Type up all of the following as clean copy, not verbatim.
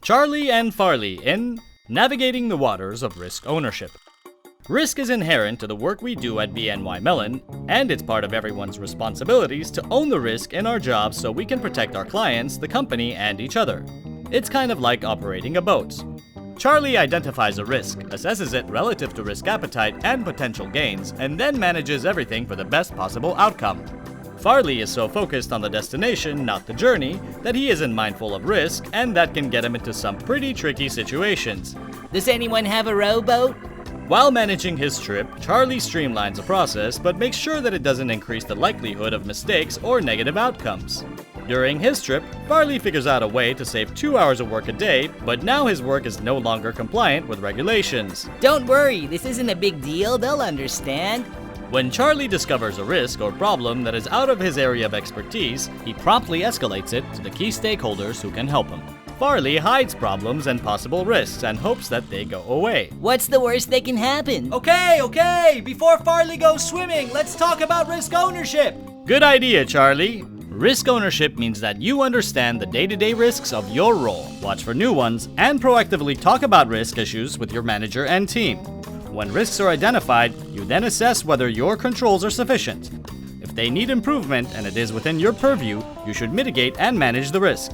Charlie and Farley in Navigating the Waters of Risk Ownership. Risk is inherent to the work we do at BNY Mellon, and it's part of everyone's responsibilities to own the risk in our jobs so we can protect our clients, the company, and each other. It's kind of like operating a boat. Charlie identifies a risk, assesses it relative to risk appetite and potential gains, and then manages everything for the best possible outcome. Farley is so focused on the destination, not the journey, that he isn't mindful of risk, and that can get him into some pretty tricky situations. Does anyone have a rowboat? While managing his trip, Charlie streamlines the process but makes sure that it doesn't increase the likelihood of mistakes or negative outcomes. During his trip, Farley figures out a way to save 2 hours of work a day, but now his work is no longer compliant with regulations. Don't worry, this isn't a big deal, they'll understand. When Charlie discovers a risk or problem that is out of his area of expertise, he promptly escalates it to the key stakeholders who can help him. Farley hides problems and possible risks and hopes that they go away. What's the worst that can happen? Okay, before Farley goes swimming, let's talk about risk ownership. Good idea, Charlie. Risk ownership means that you understand the day-to-day risks of your role, watch for new ones, and proactively talk about risk issues with your manager and team. When risks are identified, you then assess whether your controls are sufficient. If they need improvement and it is within your purview, you should mitigate and manage the risk.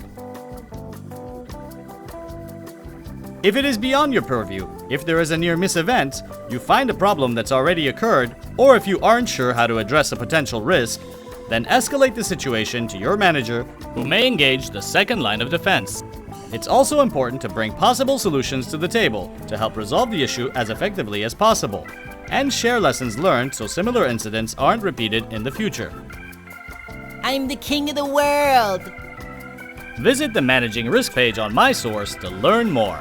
If it is beyond your purview, if there is a near-miss event, you find a problem that's already occurred, or if you aren't sure how to address a potential risk, then escalate the situation to your manager, who may engage the second line of defense. It's also important to bring possible solutions to the table to help resolve the issue as effectively as possible, and share lessons learned so similar incidents aren't repeated in the future. I'm the king of the world! Visit the Managing Risk page on my source to learn more.